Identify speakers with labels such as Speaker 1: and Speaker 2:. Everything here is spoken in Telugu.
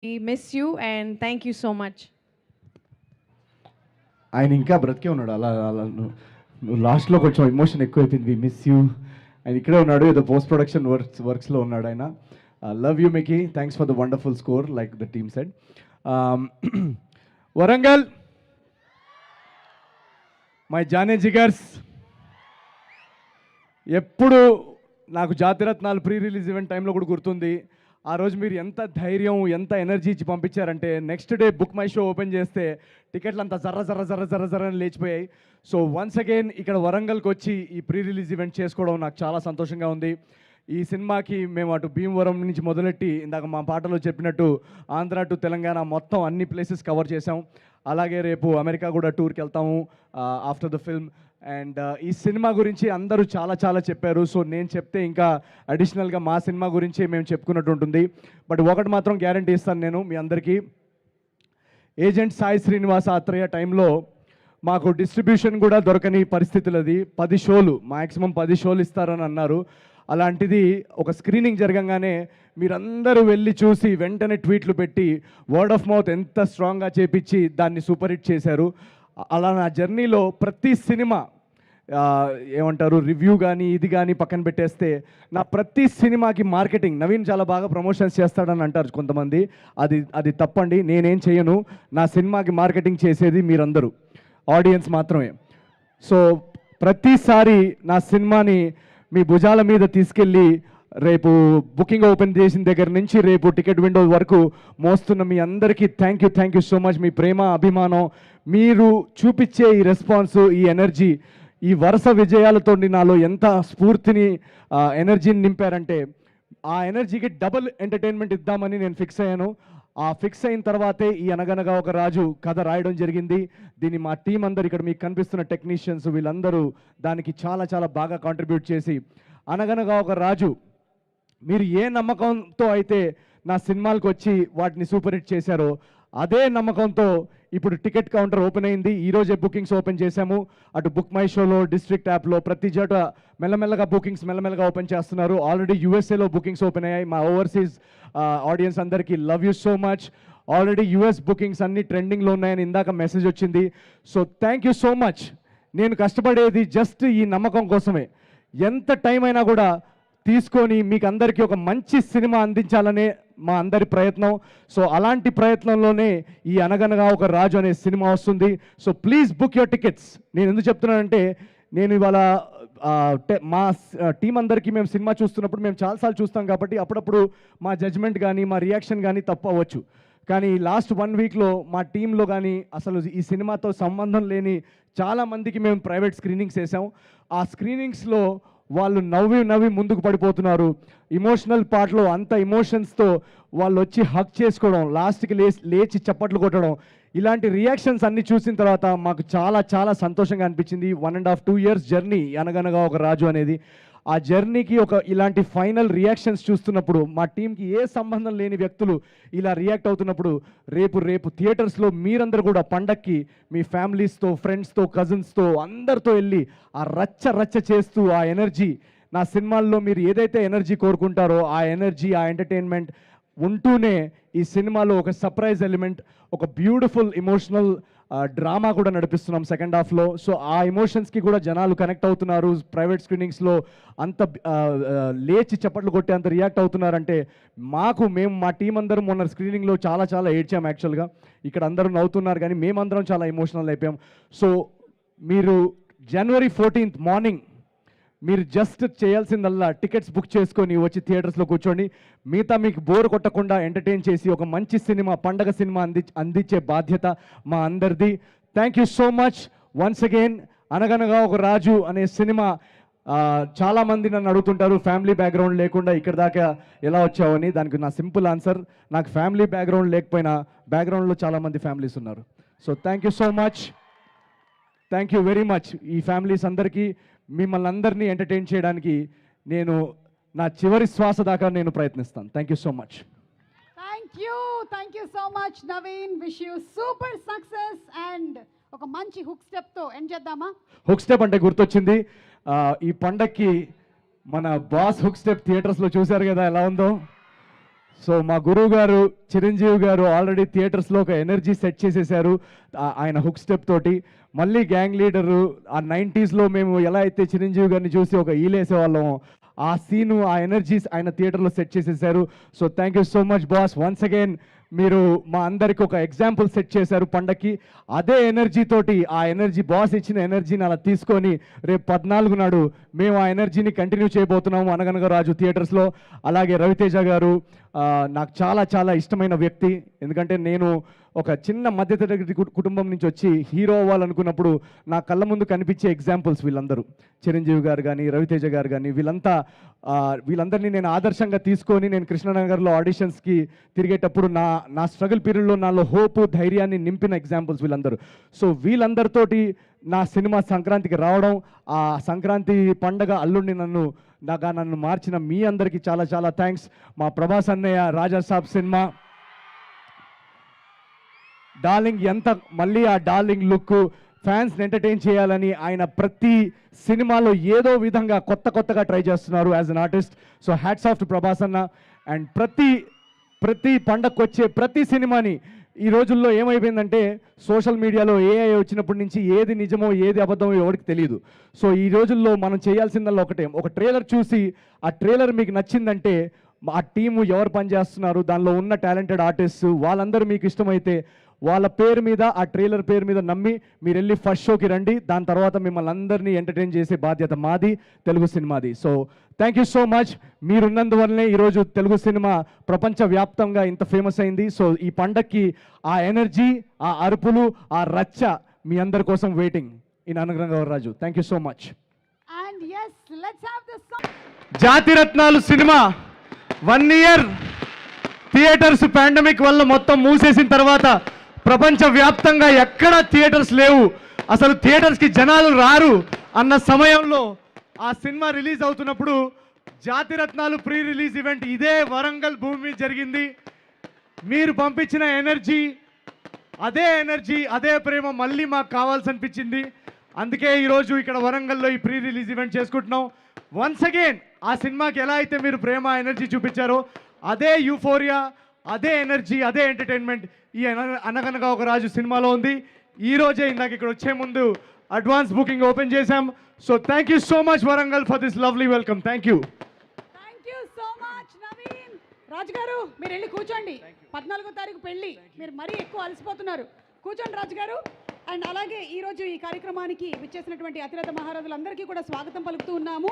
Speaker 1: We miss you and thank you so much.
Speaker 2: ఆయన ఇంకా బ్రతికే ఉన్నాడు. అలా అలా నువ్వు లాస్ట్లో కొంచెం ఎమోషన్ ఎక్కువైపోయింది. We miss you. ఆయన ఇక్కడే ఉన్నాడు, ఏదో పోస్ట్ ప్రొడక్షన్ వర్క్స్లో ఉన్నాడు ఆయన. Love you Mickey, thanks for the wonderful score like the team said. Warangal, my జానే జిగర్స్, ఎప్పుడు నాకు జాతిరత్నాలు ప్రీ రిలీజ్ ఈవెంట్ టైంలో కూడా గుర్తుంది. ఆ రోజు మీరు ఎంత ధైర్యం, ఎంత ఎనర్జీ ఇచ్చి పంపించారంటే next day book my show open చేస్తే టికెట్లు అంతా జర్ర జర్ర జర్ర జర్ర జర్ర అని లేచిపోయాయి. సో వన్స్ అగైన్ ఇక్కడ వరంగల్కి వచ్చి ఈ ప్రీ రిలీజ్ ఈవెంట్ చేసుకోవడం నాకు చాలా సంతోషంగా ఉంది. ఈ సినిమాకి మేము అటు భీమవరం నుంచి మొదలెట్టి ఇందాక మా పాటలో చెప్పినట్టు ఆంధ్ర టు తెలంగాణ మొత్తం అన్ని ప్లేసెస్ కవర్ చేసాం. అలాగే రేపు అమెరికా కూడా టూర్కి వెళ్తాము ఆఫ్టర్ ద ఫిల్మ్. అండ్ ఈ సినిమా గురించి అందరూ చాలా చాలా చెప్పారు. సో నేను చెప్తే ఇంకా అడిషనల్గా మా సినిమా గురించి మేము చెప్పుకున్నట్టు ఉంటుంది. బట్ ఒకటి మాత్రం గ్యారంటీ ఇస్తాను నేను మీ అందరికీ, ఏజెంట్ సాయి శ్రీనివాస ఆత్రేయ టైంలో మాకు డిస్ట్రిబ్యూషన్ కూడా దొరకని పరిస్థితులు. అది 10 షోలు, మ్యాక్సిమం 10 షోలు ఇస్తారని అన్నారు. అలాంటిది ఒక స్క్రీనింగ్ జరగంగానే మీరందరూ వెళ్ళి చూసి వెంటనే ట్వీట్లు పెట్టి వర్డ్ ఆఫ్ మౌత్ ఎంత స్ట్రాంగ్గా చేపించి దాన్ని సూపర్ హిట్ చేశారు. అలా నా జర్నీలో ప్రతి సినిమా ఏమంటారు రివ్యూ కానీ ఇది కానీ పక్కన పెట్టేస్తే నా ప్రతి సినిమాకి మార్కెటింగ్ నవీన్ చాలా బాగా ప్రమోషన్స్ చేస్తాడని అంటారు కొంతమంది. అది తప్పండి. నేనేం చేయను. నా సినిమాకి మార్కెటింగ్ చేసేది మీరందరూ, ఆడియన్స్ మాత్రమే. సో ప్రతిసారి నా సినిమాని మీ భుజాల మీద తీసుకెళ్ళి రేపు బుకింగ్ ఓపెన్ చేసిన దగ్గర నుంచి రేపు టికెట్ విండో వరకు మోస్తున్న మీ అందరికీ థ్యాంక్ యూ సో మచ్. మీ ప్రేమ, అభిమానం, మీరు చూపించే ఈ రెస్పాన్స్, ఈ ఎనర్జీ, ఈ వరుస విజయాలతో నాలో ఎంత స్ఫూర్తిని, ఎనర్జీని నింపారంటే ఆ ఎనర్జీకి డబుల్ ఎంటర్టైన్మెంట్ ఇద్దామని నేను ఫిక్స్ అయ్యాను. ఆ ఫిక్స్ అయిన తర్వాతే ఈ అనగనగా ఒక రాజు కథ రాయడం జరిగింది. దీన్ని మా టీం అందరు, ఇక్కడ మీకు కనిపిస్తున్న టెక్నీషియన్స్ వీళ్ళందరూ దానికి చాలా చాలా బాగా కాంట్రిబ్యూట్ చేసి అనగనగా ఒక రాజు మీరు ఏ నమ్మకంతో అయితే నా సినిమాలకు వచ్చి వాటిని సూపర్ హిట్ చేశారో అదే నమ్మకంతో ఇప్పుడు టికెట్ కౌంటర్ ఓపెన్ అయింది. ఈరోజే బుకింగ్స్ ఓపెన్ చేశాము. అటు బుక్ మై షోలో, డిస్ట్రిక్ట్ యాప్లో ప్రతి చోట మెల్లమెల్లగా బుకింగ్స్ మెల్లమెల్లగా ఓపెన్ చేస్తున్నారు. ఆల్రెడీ యూఎస్ఏలో బుకింగ్స్ ఓపెన్ అయ్యాయి. మా ఓవర్సీస్ ఆడియన్స్ అందరికీ love you so much. Already US bookings అన్ని ట్రెండింగ్లో ఉన్నాయని ఇందాక మెసేజ్ వచ్చింది. So thank you so much. నేను కష్టపడేది జస్ట్ ఈ నమ్మకం కోసమే. ఎంత టైం అయినా కూడా తీసుకొని మీకు అందరికీ ఒక మంచి సినిమా అందించాలనే మా అందరి ప్రయత్నం. సో అలాంటి ప్రయత్నంలోనే ఈ అనగనగా ఒక రాజు అనే సినిమా వస్తుంది. So please book your tickets. నేను ఎందుకు చెప్తున్నానంటే నేను ఇవాళ మా టీం అందరికీ మేము సినిమా చూస్తున్నప్పుడు మేము చాలాసార్లు చూస్తాం కాబట్టి అప్పుడప్పుడు మా జడ్జ్మెంట్ కానీ మా రియాక్షన్ కానీ తప్పు అవ్వచ్చు. కానీ లాస్ట్ 1 వీక్లో మా టీంలో కానీ అసలు ఈ సినిమాతో సంబంధం లేని చాలామందికి మేము ప్రైవేట్ స్క్రీనింగ్స్ వేసాం. ఆ స్క్రీనింగ్స్లో వాళ్ళు నవ్వి ముందుకు పడిపోతున్నారు. ఇమోషనల్ పార్ట్లో అంత ఎమోషన్స్తో వాళ్ళు వచ్చి హక్ చేసుకోవడం, లాస్ట్కి లేచి చప్పట్లు కొట్టడం, ఇలాంటి రియాక్షన్స్ అన్ని చూసిన తర్వాత మాకు చాలా చాలా సంతోషంగా అనిపించింది. 1.5-2 years జర్నీ అనగనగా ఒక రాజు అనేది. ఆ జర్నీకి ఇలాంటి ఫైనల్ రియాక్షన్స్ చూస్తున్నప్పుడు మా టీంకి ఏ సంబంధం లేని వ్యక్తులు ఇలా రియాక్ట్ అవుతున్నప్పుడు రేపు థియేటర్స్లో మీరందరూ కూడా పండక్కి మీ ఫ్యామిలీస్తో, ఫ్రెండ్స్తో, కజిన్స్తో అందరితో వెళ్ళి ఆ రచ్చ చేస్తూ ఆ ఎనర్జీ, నా సినిమాల్లో మీరు ఏదైతే ఎనర్జీ కోరుకుంటారో ఆ ఎనర్జీ, ఆ ఎంటర్టైన్మెంట్ ఉంటూనే ఈ సినిమాలో ఒక సర్ప్రైజ్ ఎలిమెంట్, ఒక బ్యూటిఫుల్ ఎమోషనల్ డ్రామా కూడా నడిపిస్తున్నాం సెకండ్ హాఫ్లో. సో ఆ ఎమోషన్స్కి కూడా జనాలు కనెక్ట్ అవుతున్నారు. ప్రైవేట్ స్క్రీనింగ్స్లో అంత లేచి చప్పట్లు కొట్టే అంత రియాక్ట్ అవుతున్నారంటే మేము మా టీం అందరం మొన్న స్క్రీనింగ్లో చాలా చాలా ఏడ్చాం. యాక్చువల్గా ఇక్కడ అందరూ నవ్వుతున్నారు కానీ మేమందరం చాలా ఎమోషనల్ అయిపోయాం. సో మీరు January 14th మార్నింగ్ మీరు జస్ట్ చేయాల్సిందల్లా టికెట్స్ బుక్ చేసుకొని వచ్చి థియేటర్స్లో కూర్చోండి. మిగతా మీకు బోర్ కొట్టకుండా ఎంటర్టైన్ చేసి ఒక మంచి సినిమా, పండగ సినిమా అందించే బాధ్యత మా అందరిది. Thank you so much once again. అనగనగా ఒక రాజు అనే సినిమా చాలామంది నన్ను అడుగుతుంటారు ఫ్యామిలీ బ్యాక్గ్రౌండ్ లేకుండా ఇక్కడ దాకా ఎలా వచ్చావని. దానికి నా సింపుల్ ఆన్సర్, నాకు ఫ్యామిలీ బ్యాక్గ్రౌండ్ లేకపోయినా బ్యాక్గ్రౌండ్లో చాలామంది ఫ్యామిలీస్ ఉన్నారు. So thank you so much, thank you very much. ఈ ఫ్యామిలీస్ అందరికీ మిమ్మల్ని అందరినీ ఎంటర్టైన్ చేయడానికి నేను నా చివరి శ్వాస దాకా నేను ప్రయత్నిస్తాను. Thank you so much.
Speaker 3: Thank you so much Naveen. Wish you super success. And ఒక మంచి హుక్ స్టెప్తో ఎండ్ చేద్దామా?
Speaker 2: హుక్ స్టెప్ అంటే గుర్తొచ్చింది, ఈ పండక్కి మన బాస్ హుక్ స్టెప్ థియేటర్స్లో చూశారు కదా ఎలా ఉందో. సో మా గురువు గారు చిరంజీవి గారు ఆల్రెడీ థియేటర్స్లో ఒక ఎనర్జీ సెట్ చేసేసారు ఆయన హుక్ స్టెప్ తోటి. మళ్ళీ గ్యాంగ్ లీడరు ఆ 90స్లో మేము ఎలా అయితే చిరంజీవి గారిని చూసి ఒక ఈలేసేవాళ్ళం, ఆ సీను ఆ ఎనర్జీస్ ఆయన థియేటర్లో సెట్ చేసేసారు. So thank you so much boss, once again మీరు మా అందరికి ఒక ఎగ్జాంపుల్ సెట్ చేశారు పండక్కి. అదే ఎనర్జీ తోటి, ఆ ఎనర్జీ బాస్ ఇచ్చిన ఎనర్జీని అలా తీసుకొని రేపు 14 నాడు మేము ఆ ఎనర్జీని కంటిన్యూ చేయబోతున్నాము అనగనగా రాజు థియేటర్స్లో. అలాగే రవితేజ గారు నాకు చాలా చాలా ఇష్టమైన వ్యక్తి, ఎందుకంటే నేను ఒక చిన్న మధ్యతరగతి కుటుంబం నుంచి వచ్చి హీరో అవ్వాలనుకున్నప్పుడు నా కళ్ళ ముందు కనిపించే ఎగ్జాంపుల్స్ వీళ్ళందరూ. చిరంజీవి గారు కానీ, రవితేజ గారు కానీ, వీళ్ళందరినీ నేను ఆదర్శంగా తీసుకొని నేను కృష్ణనగర్లో ఆడిషన్స్కి తిరిగేటప్పుడు నా స్ట్రగుల్ పీరియడ్లో నాలో హోపు, ధైర్యాన్ని నింపిన ఎగ్జాంపుల్స్ వీళ్ళందరూ. సో వీళ్ళందరితోటి నా సినిమా సంక్రాంతికి రావడం, ఆ సంక్రాంతి పండగ అల్లుడిని నన్ను మార్చిన మీ అందరికీ చాలా చాలా థ్యాంక్స్. మా ప్రభాస్ అన్నయ్య రాజా సాబ్ సినిమా డార్లింగ్, మళ్ళీ ఆ డార్లింగ్ లుక్ ఫ్యాన్స్ని ఎంటర్టైన్ చేయాలని ఆయన ప్రతి సినిమాలో ఏదో విధంగా కొత్తగా ట్రై చేస్తున్నారు as an artist. So hats off to Prabhas అన్న. అండ్ ప్రతి పండగకు వచ్చే ప్రతి సినిమాని ఈ రోజుల్లో ఏమైపోయిందంటే సోషల్ మీడియాలో ఏఐ వచ్చినప్పటి నుంచి ఏది నిజమో ఏది అబద్ధమో ఎవరికి తెలియదు. సో ఈ రోజుల్లో మనం చేయాల్సిందల్లా ఒకటే, ఒక ట్రైలర్ చూసి ఆ ట్రైలర్ మీకు నచ్చిందంటే ఆ టీము ఎవరు పనిచేస్తున్నారు, దానిలో ఉన్న టాలెంటెడ్ ఆర్టిస్ట్ వాళ్ళందరూ మీకు ఇష్టమైతే వాళ్ళ పేరు మీద, ఆ ట్రైలర్ పేరు మీద నమ్మి మీరు వెళ్ళి ఫస్ట్ షోకి రండి. దాని తర్వాత మిమ్మల్ని అందరినీ ఎంటర్టైన్ చేసే బాధ్యత మాది, తెలుగు సినిమాది. So thank you so much. మీరున్నందువల్లనే ఈరోజు తెలుగు సినిమా ప్రపంచవ్యాప్తంగా ఇంత ఫేమస్ అయింది. సో ఈ పండక్కి ఆ ఎనర్జీ, ఆ అరుపులు, ఆ రచ్చ మీ అందరి కోసం వెయిటింగ్ ఇన్ అనుగ్రహం Raju. Thank you so much.
Speaker 3: And yes, let's have the song.
Speaker 2: Jathiratnalu cinema 1 year theatres pandemic వల్ల మొత్తం మూసేసిన తర్వాత ప్రపంచవ్యాప్తంగా ఎక్కడ థియేటర్స్ లేవు, అసలు థియేటర్స్కి జనాలు రారు అన్న సమయంలో ఆ సినిమా రిలీజ్ అవుతున్నప్పుడు జాతిరత్నాలు ప్రీ రిలీజ్ ఈవెంట్ ఇదే వరంగల్ భూమి జరిగింది. మీరు పంపించిన ఎనర్జీ, అదే ప్రేమ మళ్ళీ మాకు కావాల్సి అనిపించింది. అందుకే ఈరోజు ఇక్కడ వరంగల్లో ఈ ప్రీ రిలీజ్ ఈవెంట్ చేసుకుంటున్నాం. వన్స్ అగైన్ ఆ సినిమాకి ఎలా అయితే మీరు ప్రేమ, ఎనర్జీ చూపించారో అదే యూఫోరియా, అదే ఎనర్జీ, అదే ఎంటర్టైన్మెంట్ ఈ అనగనగా ఒక రాజు సినిమాలో ఉంది. ఈ రోజే ఇందాక ఇక్కడ వచ్చే ముందు అడ్వాన్స్ బుకింగ్ ఓపెన్ చేశాం. So thank you so much Warangal for this lovely welcome. Thank you
Speaker 3: so much Naveen. Raju garu మీరు వెళ్ళి కూర్చోండి. 14వ తారీఖు పెళ్ళి, మీరు మరీ ఎక్కువ అలసిపోతున్నారు. కూర్చోండి రాజు గారు. అండ్ అలాగే ఈరోజు ఈ కార్యక్రమానికి విచ్చేసినటువంటి అతిరథ మహారాజులందరికీ కూడా స్వాగతం పలుకుతూ ఉన్నాము.